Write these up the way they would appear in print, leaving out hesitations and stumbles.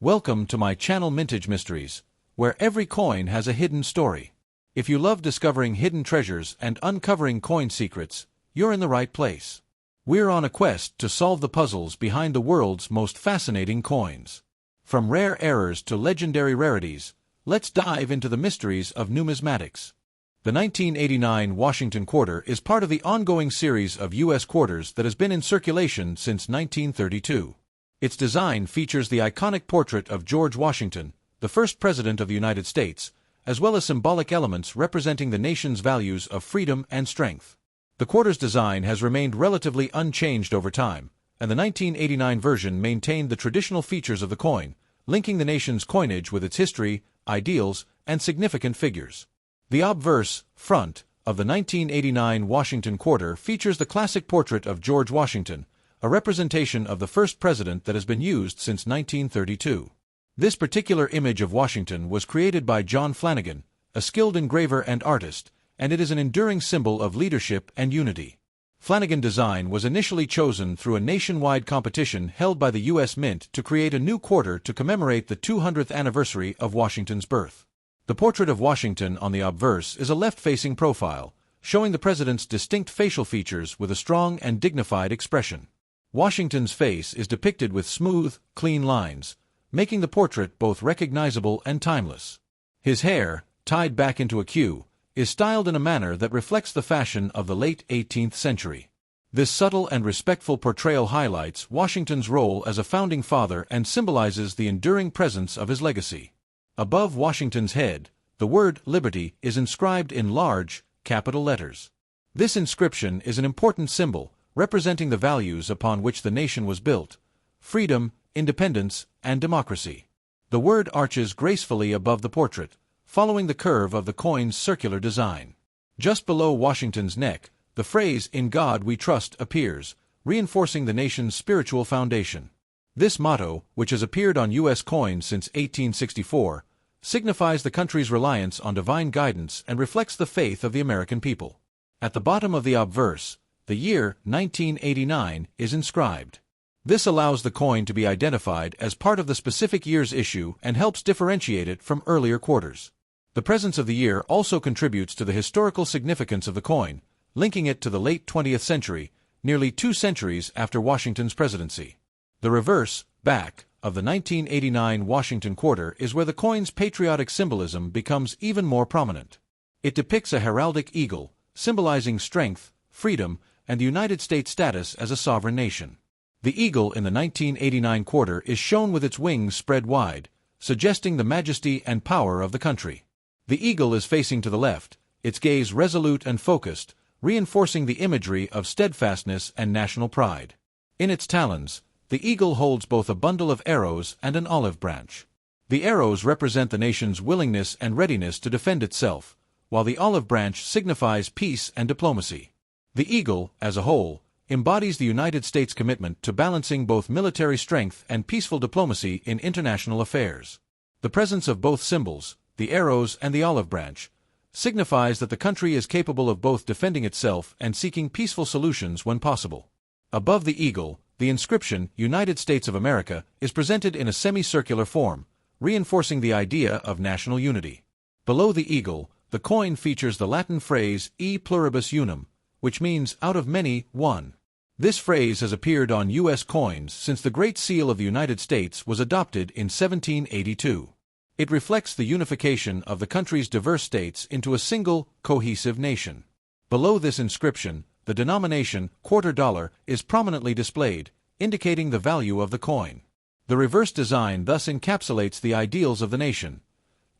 Welcome to my channel Mintage Mysteries, where every coin has a hidden story. If you love discovering hidden treasures and uncovering coin secrets, you're in the right place. We're on a quest to solve the puzzles behind the world's most fascinating coins. From rare errors to legendary rarities, let's dive into the mysteries of numismatics. The 1989 Washington Quarter is part of the ongoing series of U.S. quarters that has been in circulation since 1932. Its design features the iconic portrait of George Washington, the first President of the United States, as well as symbolic elements representing the nation's values of freedom and strength. The quarter's design has remained relatively unchanged over time, and the 1989 version maintained the traditional features of the coin, linking the nation's coinage with its history, ideals, and significant figures. The obverse, front, of the 1989 Washington Quarter features the classic portrait of George Washington, a representation of the first president that has been used since 1932. This particular image of Washington was created by John Flanagan, a skilled engraver and artist, and it is an enduring symbol of leadership and unity. Flanagan's design was initially chosen through a nationwide competition held by the U.S. Mint to create a new quarter to commemorate the 200th anniversary of Washington's birth. The portrait of Washington on the obverse is a left-facing profile, showing the president's distinct facial features with a strong and dignified expression. Washington's face is depicted with smooth, clean lines, making the portrait both recognizable and timeless. His hair, tied back into a queue, is styled in a manner that reflects the fashion of the late 18th century. This subtle and respectful portrayal highlights Washington's role as a founding father and symbolizes the enduring presence of his legacy. Above Washington's head, the word Liberty is inscribed in large, capital letters. This inscription is an important symbol, representing the values upon which the nation was built: freedom, independence, and democracy. The word arches gracefully above the portrait, following the curve of the coin's circular design. Just below Washington's neck, the phrase "In God We Trust" appears, reinforcing the nation's spiritual foundation. This motto, which has appeared on U.S. coins since 1864, signifies the country's reliance on divine guidance and reflects the faith of the American people. At the bottom of the obverse, the year 1989 is inscribed. This allows the coin to be identified as part of the specific year's issue and helps differentiate it from earlier quarters. The presence of the year also contributes to the historical significance of the coin, linking it to the late 20th century, nearly 2 centuries after Washington's presidency. The reverse, back, of the 1989 Washington Quarter is where the coin's patriotic symbolism becomes even more prominent. It depicts a heraldic eagle, symbolizing strength, freedom, and the United States' status as a sovereign nation. The eagle in the 1989 quarter is shown with its wings spread wide, suggesting the majesty and power of the country. The eagle is facing to the left, its gaze resolute and focused, reinforcing the imagery of steadfastness and national pride. In its talons, the eagle holds both a bundle of arrows and an olive branch. The arrows represent the nation's willingness and readiness to defend itself, while the olive branch signifies peace and diplomacy. The eagle, as a whole, embodies the United States' commitment to balancing both military strength and peaceful diplomacy in international affairs. The presence of both symbols, the arrows and the olive branch, signifies that the country is capable of both defending itself and seeking peaceful solutions when possible. Above the eagle, the inscription, United States of America, is presented in a semicircular form, reinforcing the idea of national unity. Below the eagle, the coin features the Latin phrase E pluribus unum, which means out of many, one. This phrase has appeared on U.S. coins since the Great Seal of the United States was adopted in 1782. It reflects the unification of the country's diverse states into a single, cohesive nation. Below this inscription, the denomination, quarter dollar, is prominently displayed, indicating the value of the coin. The reverse design thus encapsulates the ideals of the nation: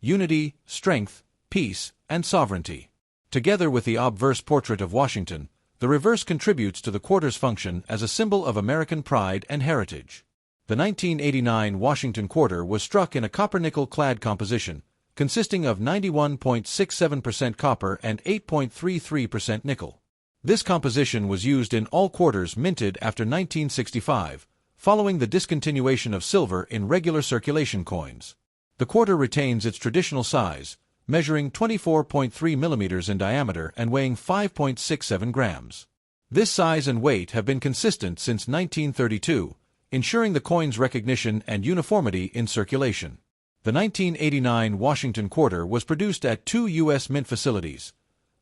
unity, strength, peace, and sovereignty. Together with the obverse portrait of Washington, the reverse contributes to the quarter's function as a symbol of American pride and heritage. The 1989 Washington Quarter was struck in a copper-nickel-clad composition, consisting of 91.67% copper and 8.33% nickel. This composition was used in all quarters minted after 1965, following the discontinuation of silver in regular circulation coins. The quarter retains its traditional size, measuring 24.3 millimeters in diameter and weighing 5.67 grams. This size and weight have been consistent since 1932, ensuring the coin's recognition and uniformity in circulation. The 1989 Washington Quarter was produced at two U.S. mint facilities,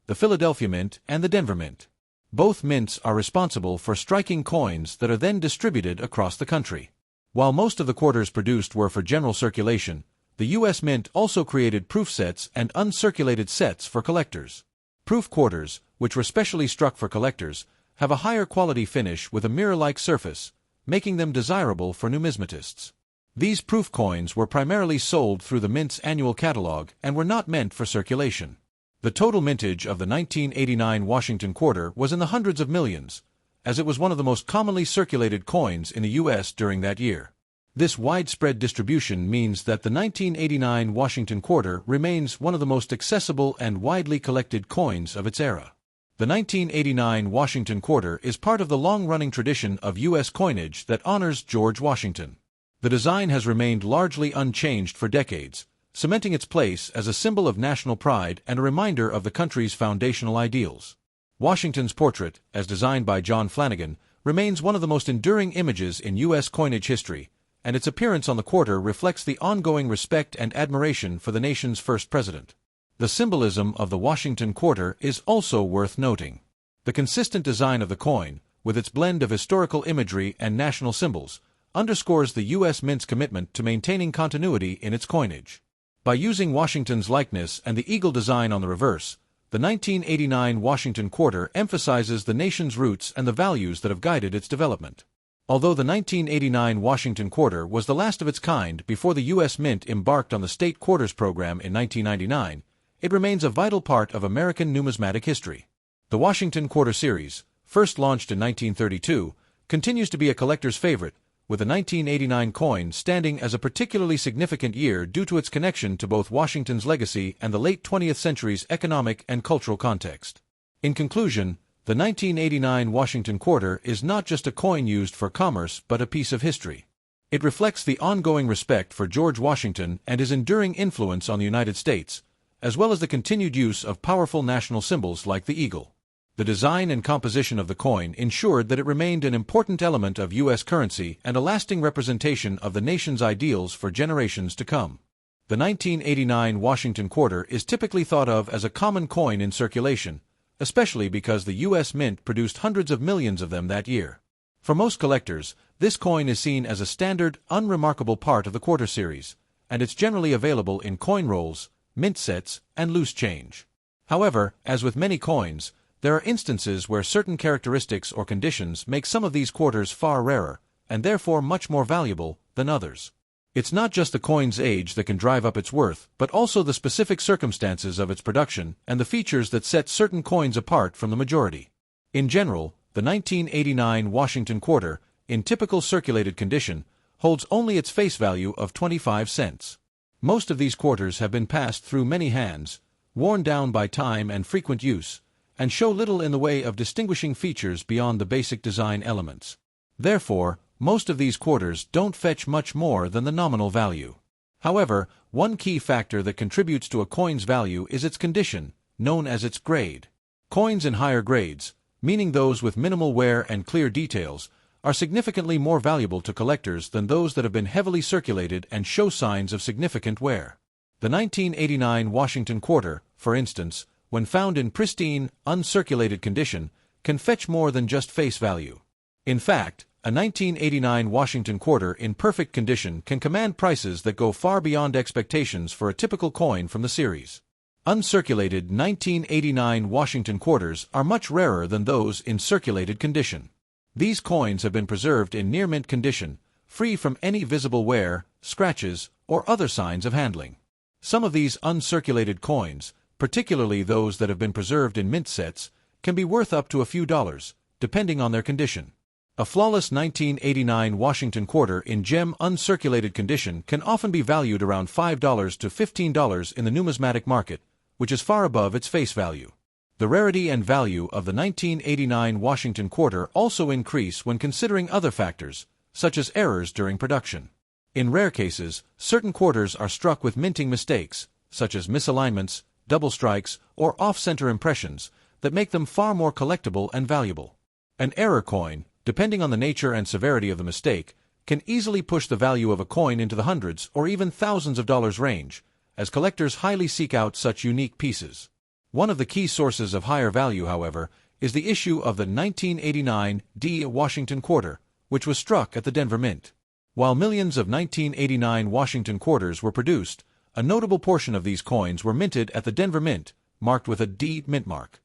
the Philadelphia Mint and the Denver Mint. Both mints are responsible for striking coins that are then distributed across the country. While most of the quarters produced were for general circulation, the U.S. Mint also created proof sets and uncirculated sets for collectors. Proof quarters, which were specially struck for collectors, have a higher quality finish with a mirror-like surface, making them desirable for numismatists. These proof coins were primarily sold through the Mint's annual catalog and were not meant for circulation. The total mintage of the 1989 Washington Quarter was in the hundreds of millions, as it was one of the most commonly circulated coins in the U.S. during that year. This widespread distribution means that the 1989 Washington Quarter remains one of the most accessible and widely collected coins of its era. The 1989 Washington Quarter is part of the long-running tradition of U.S. coinage that honors George Washington. The design has remained largely unchanged for decades, cementing its place as a symbol of national pride and a reminder of the country's foundational ideals. Washington's portrait, as designed by John Flanagan, remains one of the most enduring images in U.S. coinage history, and its appearance on the quarter reflects the ongoing respect and admiration for the nation's first president. The symbolism of the Washington Quarter is also worth noting. The consistent design of the coin, with its blend of historical imagery and national symbols, underscores the U.S. Mint's commitment to maintaining continuity in its coinage. By using Washington's likeness and the eagle design on the reverse, the 1989 Washington Quarter emphasizes the nation's roots and the values that have guided its development. Although the 1989 Washington Quarter was the last of its kind before the U.S. Mint embarked on the State Quarters program in 1999, it remains a vital part of American numismatic history. The Washington Quarter series, first launched in 1932, continues to be a collector's favorite, with the 1989 coin standing as a particularly significant year due to its connection to both Washington's legacy and the late 20th century's economic and cultural context. In conclusion, the 1989 Washington Quarter is not just a coin used for commerce but a piece of history. It reflects the ongoing respect for George Washington and his enduring influence on the United States, as well as the continued use of powerful national symbols like the eagle. The design and composition of the coin ensured that it remained an important element of U.S. currency and a lasting representation of the nation's ideals for generations to come. The 1989 Washington Quarter is typically thought of as a common coin in circulation, especially because the U.S. Mint produced hundreds of millions of them that year. For most collectors, this coin is seen as a standard, unremarkable part of the quarter series, and it's generally available in coin rolls, mint sets, and loose change. However, as with many coins, there are instances where certain characteristics or conditions make some of these quarters far rarer, and therefore much more valuable, than others. It's not just the coin's age that can drive up its worth, but also the specific circumstances of its production and the features that set certain coins apart from the majority. In general, the 1989 Washington Quarter, in typical circulated condition, holds only its face value of 25 cents. Most of these quarters have been passed through many hands, worn down by time and frequent use, and show little in the way of distinguishing features beyond the basic design elements. Therefore, most of these quarters don't fetch much more than the nominal value. However, one key factor that contributes to a coin's value is its condition, known as its grade. Coins in higher grades, meaning those with minimal wear and clear details, are significantly more valuable to collectors than those that have been heavily circulated and show signs of significant wear. The 1989 Washington Quarter, for instance, when found in pristine, uncirculated condition, can fetch more than just face value. In fact, a 1989 Washington Quarter in perfect condition can command prices that go far beyond expectations for a typical coin from the series. Uncirculated 1989 Washington Quarters are much rarer than those in circulated condition. These coins have been preserved in near-mint condition, free from any visible wear, scratches, or other signs of handling. Some of these uncirculated coins, particularly those that have been preserved in mint sets, can be worth up to a few dollars, depending on their condition. A flawless 1989 Washington Quarter in gem uncirculated condition can often be valued around $5 to $15 in the numismatic market, which is far above its face value. The rarity and value of the 1989 Washington Quarter also increase when considering other factors, such as errors during production. In rare cases, certain quarters are struck with minting mistakes, such as misalignments, double strikes, or off-center impressions, that make them far more collectible and valuable. An error coin, depending on the nature and severity of the mistake, can easily push the value of a coin into the hundreds or even thousands of dollars range, as collectors highly seek out such unique pieces. One of the key sources of higher value, however, is the issue of the 1989 D. Washington quarter, which was struck at the Denver Mint. While millions of 1989 Washington quarters were produced, a notable portion of these coins were minted at the Denver Mint, marked with a D mint mark.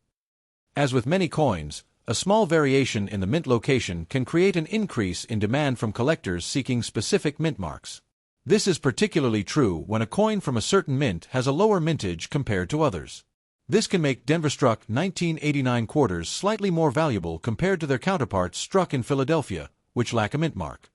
As with many coins, a small variation in the mint location can create an increase in demand from collectors seeking specific mint marks. This is particularly true when a coin from a certain mint has a lower mintage compared to others. This can make Denver-struck 1989 quarters slightly more valuable compared to their counterparts struck in Philadelphia, which lack a mint mark.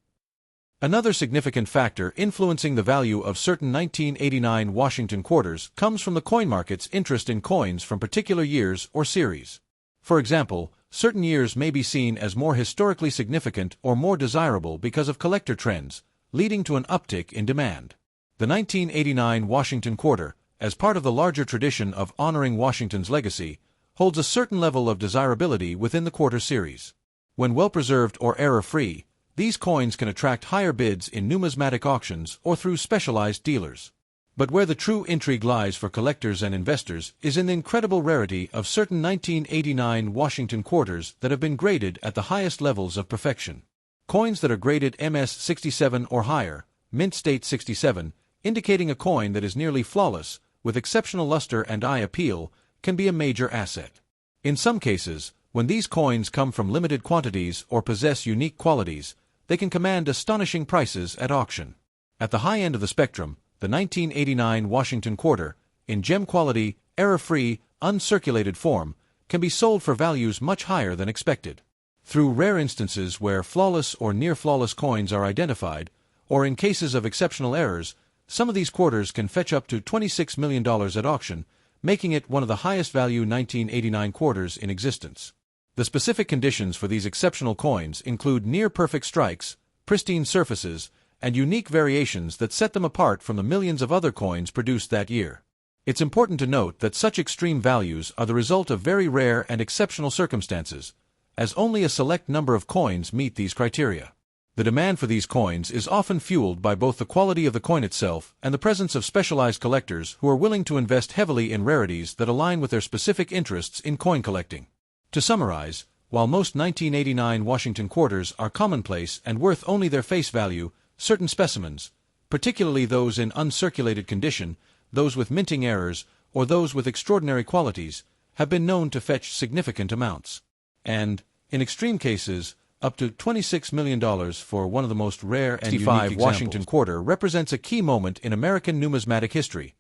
Another significant factor influencing the value of certain 1989 Washington quarters comes from the coin market's interest in coins from particular years or series. For example, certain years may be seen as more historically significant or more desirable because of collector trends, leading to an uptick in demand. The 1989 Washington quarter, as part of the larger tradition of honoring Washington's legacy, holds a certain level of desirability within the quarter series. When well-preserved or error-free, these coins can attract higher bids in numismatic auctions or through specialized dealers. But where the true intrigue lies for collectors and investors is in the incredible rarity of certain 1989 Washington quarters that have been graded at the highest levels of perfection. Coins that are graded MS-67 or higher, Mint State 67, indicating a coin that is nearly flawless, with exceptional luster and eye appeal, can be a major asset. In some cases, when these coins come from limited quantities or possess unique qualities, they can command astonishing prices at auction. At the high end of the spectrum, the 1989 Washington quarter, in gem quality, error-free, uncirculated form, can be sold for values much higher than expected. Through rare instances where flawless or near-flawless coins are identified, or in cases of exceptional errors, some of these quarters can fetch up to $26 million at auction, making it one of the highest-value 1989 quarters in existence. The specific conditions for these exceptional coins include near-perfect strikes, pristine surfaces, and unique variations that set them apart from the millions of other coins produced that year. It's important to note that such extreme values are the result of very rare and exceptional circumstances, as only a select number of coins meet these criteria. The demand for these coins is often fueled by both the quality of the coin itself and the presence of specialized collectors who are willing to invest heavily in rarities that align with their specific interests in coin collecting. To summarize, while most 1989 Washington quarters are commonplace and worth only their face value, certain specimens, particularly those in uncirculated condition, those with minting errors, or those with extraordinary qualities, have been known to fetch significant amounts. And, in extreme cases, up to $26 million for one of the most rare and unique Washington quarter represents a key moment in American numismatic history,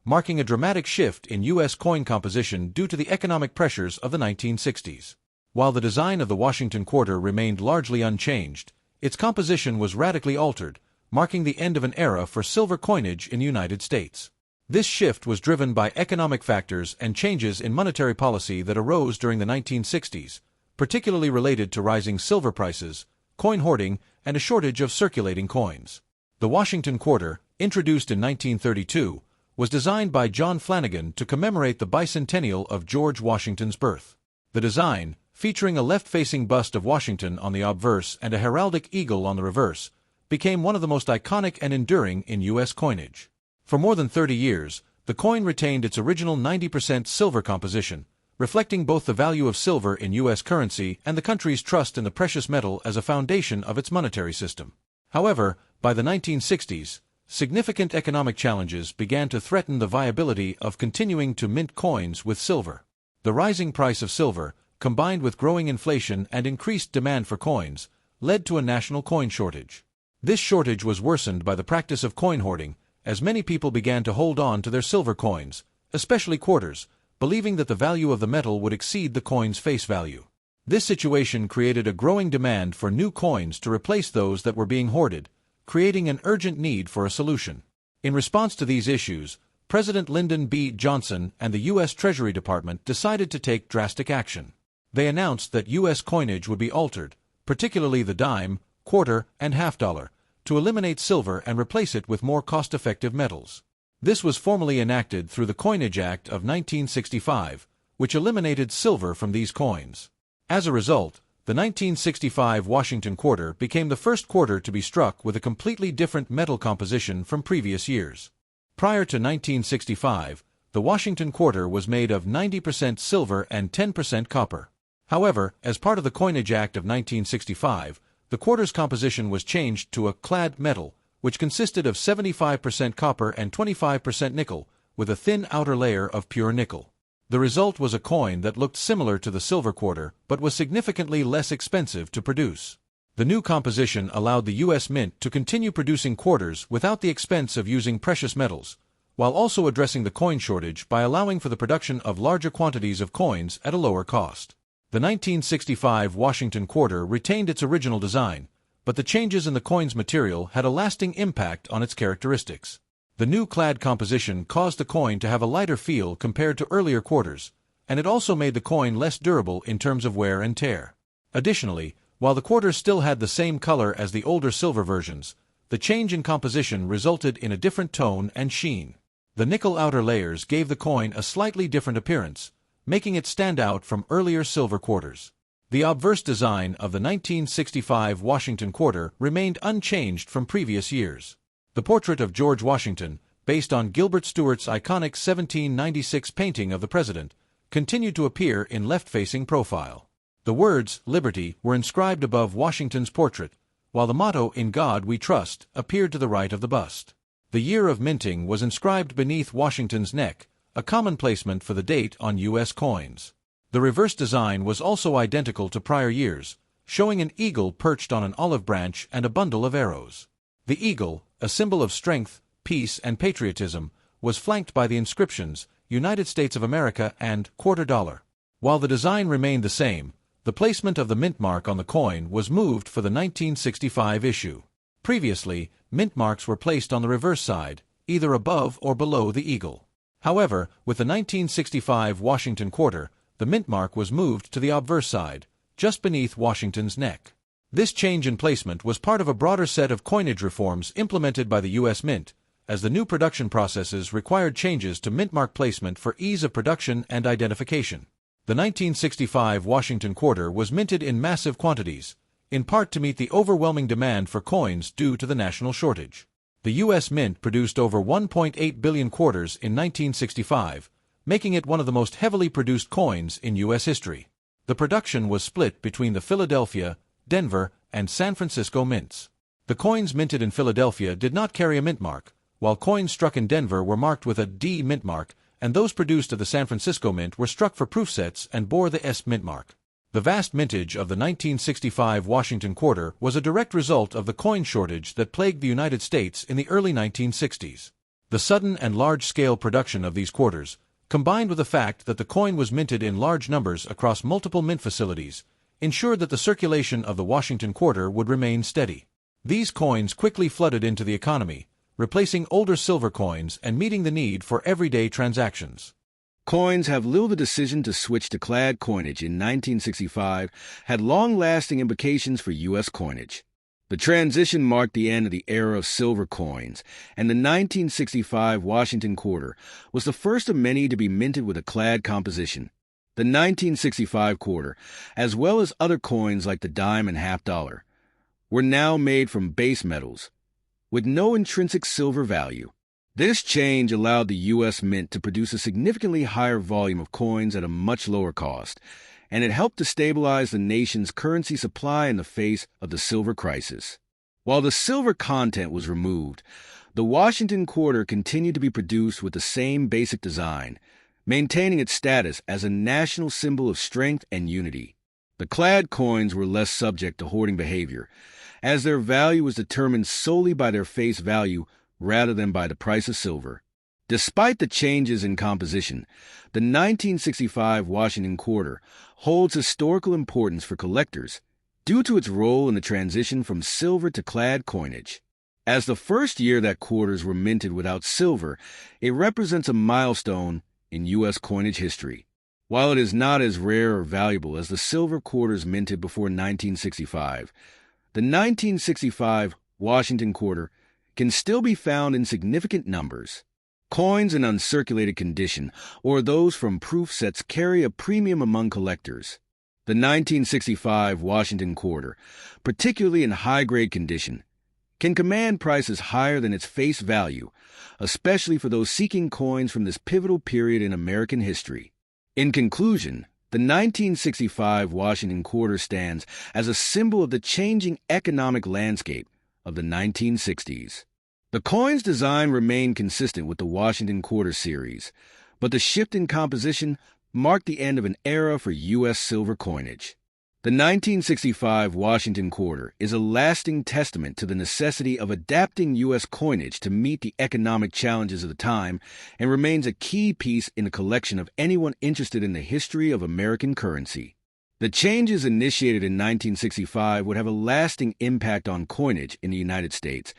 marking a dramatic shift in U.S. coin composition due to the economic pressures of the 1960s. While the design of the Washington quarter remained largely unchanged, its composition was radically altered, marking the end of an era for silver coinage in the United States. This shift was driven by economic factors and changes in monetary policy that arose during the 1960s, particularly related to rising silver prices, coin hoarding, and a shortage of circulating coins. The Washington quarter, introduced in 1932, was designed by John Flanagan to commemorate the bicentennial of George Washington's birth. The design, featuring a left-facing bust of Washington on the obverse and a heraldic eagle on the reverse, became one of the most iconic and enduring in U.S. coinage. For more than 30 years, the coin retained its original 90% silver composition, reflecting both the value of silver in U.S. currency and the country's trust in the precious metal as a foundation of its monetary system. However, by the 1960s, significant economic challenges began to threaten the viability of continuing to mint coins with silver. The rising price of silver, combined with growing inflation and increased demand for coins, led to a national coin shortage. This shortage was worsened by the practice of coin hoarding, as many people began to hold on to their silver coins, especially quarters, believing that the value of the metal would exceed the coin's face value. This situation created a growing demand for new coins to replace those that were being hoarded, creating an urgent need for a solution. In response to these issues, President Lyndon B. Johnson and the U.S. Treasury Department decided to take drastic action. They announced that U.S. coinage would be altered, particularly the dime, quarter, and half-dollar, to eliminate silver and replace it with more cost-effective metals. This was formally enacted through the Coinage Act of 1965, which eliminated silver from these coins. As a result, The 1965 Washington quarter became the first quarter to be struck with a completely different metal composition from previous years. Prior to 1965, the Washington quarter was made of 90% silver and 10% copper. However, as part of the Coinage Act of 1965, the quarter's composition was changed to a clad metal, which consisted of 75% copper and 25% nickel, with a thin outer layer of pure nickel. The result was a coin that looked similar to the silver quarter, but was significantly less expensive to produce. The new composition allowed the U.S. Mint to continue producing quarters without the expense of using precious metals, while also addressing the coin shortage by allowing for the production of larger quantities of coins at a lower cost. The 1965 Washington quarter retained its original design, but the changes in the coin's material had a lasting impact on its characteristics. The new clad composition caused the coin to have a lighter feel compared to earlier quarters, and it also made the coin less durable in terms of wear and tear. Additionally, while the quarters still had the same color as the older silver versions, the change in composition resulted in a different tone and sheen. The nickel outer layers gave the coin a slightly different appearance, making it stand out from earlier silver quarters. The obverse design of the 1965 Washington quarter remained unchanged from previous years. The portrait of George Washington, based on Gilbert Stuart's iconic 1796 painting of the president, continued to appear in left-facing profile. The words, "Liberty," were inscribed above Washington's portrait, while the motto, "In God We Trust," appeared to the right of the bust. The year of minting was inscribed beneath Washington's neck, a common placement for the date on U.S. coins. The reverse design was also identical to prior years, showing an eagle perched on an olive branch and a bundle of arrows. The eagle, a symbol of strength, peace, and patriotism, was flanked by the inscriptions, "United States of America" and "Quarter Dollar." While the design remained the same, the placement of the mint mark on the coin was moved for the 1965 issue. Previously, mint marks were placed on the reverse side, either above or below the eagle. However, with the 1965 Washington quarter, the mint mark was moved to the obverse side, just beneath Washington's neck. This change in placement was part of a broader set of coinage reforms implemented by the U.S. Mint, as the new production processes required changes to mint mark placement for ease of production and identification. The 1965 Washington quarter was minted in massive quantities, in part to meet the overwhelming demand for coins due to the national shortage. The U.S. Mint produced over 1.8 billion quarters in 1965, making it one of the most heavily produced coins in U.S. history. The production was split between the Philadelphia, Denver, and San Francisco mints. The coins minted in Philadelphia did not carry a mint mark, while coins struck in Denver were marked with a D mint mark, and those produced at the San Francisco Mint were struck for proof sets and bore the S mint mark. The vast mintage of the 1965 Washington quarter was a direct result of the coin shortage that plagued the United States in the early 1960s. The sudden and large-scale production of these quarters, combined with the fact that the coin was minted in large numbers across multiple mint facilities, ensured that the circulation of the Washington quarter would remain steady. These coins quickly flooded into the economy, replacing older silver coins and meeting the need for everyday transactions. Coins have little. The decision to switch to clad coinage in 1965 had long-lasting implications for U.S. coinage. The transition marked the end of the era of silver coins, and the 1965 Washington quarter was the first of many to be minted with a clad composition. The 1965 quarter, as well as other coins like the dime and half dollar, were now made from base metals, with no intrinsic silver value. This change allowed the U.S. Mint to produce a significantly higher volume of coins at a much lower cost, and it helped to stabilize the nation's currency supply in the face of the silver crisis. While the silver content was removed, the Washington quarter continued to be produced with the same basic design, maintaining its status as a national symbol of strength and unity. The clad coins were less subject to hoarding behavior, as their value was determined solely by their face value rather than by the price of silver. Despite the changes in composition, the 1965 Washington quarter holds historical importance for collectors due to its role in the transition from silver to clad coinage. As the first year that quarters were minted without silver, it represents a milestone in U.S. coinage history. While it is not as rare or valuable as the silver quarters minted before 1965, the 1965 Washington quarter can still be found in significant numbers. Coins in uncirculated condition, or those from proof sets, carry a premium among collectors. The 1965 Washington Quarter, particularly in high-grade condition, can command prices higher than its face value, especially for those seeking coins from this pivotal period in American history. In conclusion, the 1965 Washington Quarter stands as a symbol of the changing economic landscape of the 1960s. The coin's design remained consistent with the Washington Quarter series, but the shift in composition marked the end of an era for U.S. silver coinage. The 1965 Washington Quarter is a lasting testament to the necessity of adapting U.S. coinage to meet the economic challenges of the time and remains a key piece in the collection of anyone interested in the history of American currency. The changes initiated in 1965 would have a lasting impact on coinage in the United States,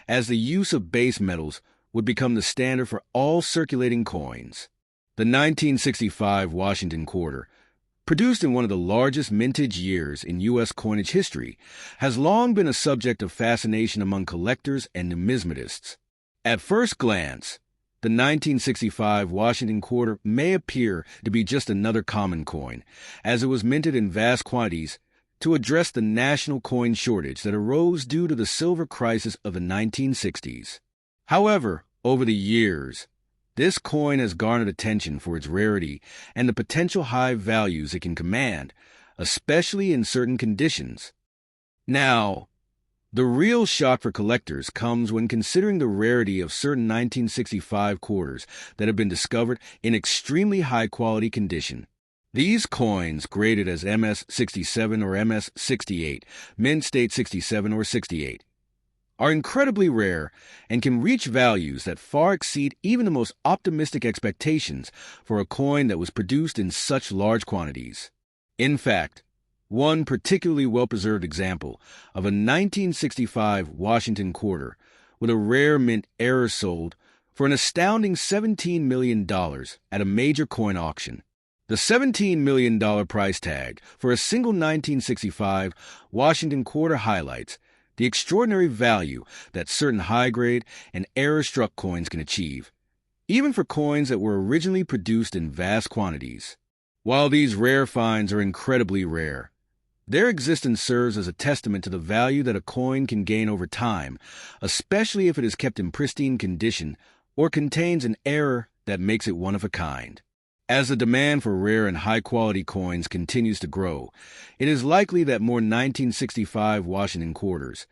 as the use of base metals would become the standard for all circulating coins. The 1965 Washington Quarter, produced in one of the largest mintage years in U.S. coinage history, has long been a subject of fascination among collectors and numismatists. At first glance, the 1965 Washington Quarter may appear to be just another common coin, as it was minted in vast quantities to address the national coin shortage that arose due to the silver crisis of the 1960s. However, over the years, this coin has garnered attention for its rarity and the potential high values it can command, especially in certain conditions. Now, the real shock for collectors comes when considering the rarity of certain 1965 quarters that have been discovered in extremely high-quality condition. These coins, graded as MS-67 or MS-68, mint state 67 or 68, are incredibly rare and can reach values that far exceed even the most optimistic expectations for a coin that was produced in such large quantities. In fact, one particularly well-preserved example of a 1965 Washington Quarter with a rare mint error sold for an astounding $17 million at a major coin auction. The $17 million price tag for a single 1965 Washington Quarter highlights the extraordinary value that certain high-grade and error-struck coins can achieve, even for coins that were originally produced in vast quantities. While these rare finds are incredibly rare, their existence serves as a testament to the value that a coin can gain over time, especially if it is kept in pristine condition or contains an error that makes it one of a kind. As the demand for rare and high-quality coins continues to grow, it is likely that more 1965 Washington Quarters,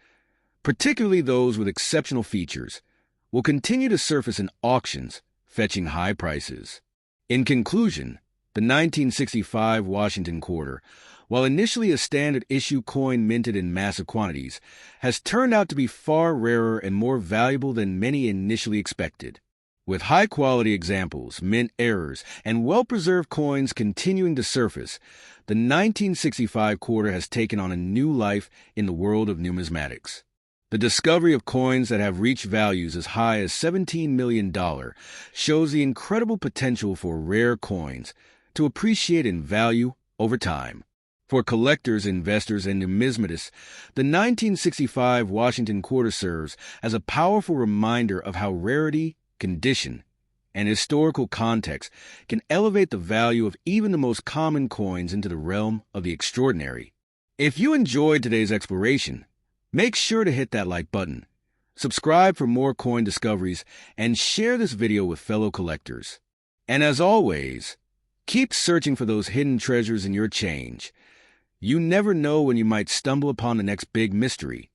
particularly those with exceptional features, will continue to surface in auctions, fetching high prices. In conclusion, the 1965 Washington Quarter, while initially a standard issue coin minted in massive quantities, has turned out to be far rarer and more valuable than many initially expected. With high-quality examples, mint errors, and well-preserved coins continuing to surface, the 1965 Quarter has taken on a new life in the world of numismatics. The discovery of coins that have reached values as high as $17 million shows the incredible potential for rare coins to appreciate in value over time. For collectors, investors, and numismatists, the 1965 Washington Quarter serves as a powerful reminder of how rarity, condition, and historical context can elevate the value of even the most common coins into the realm of the extraordinary. If you enjoyed today's exploration, make sure to hit that like button, subscribe for more coin discoveries, and share this video with fellow collectors. And as always, keep searching for those hidden treasures in your change. You never know when you might stumble upon the next big mystery.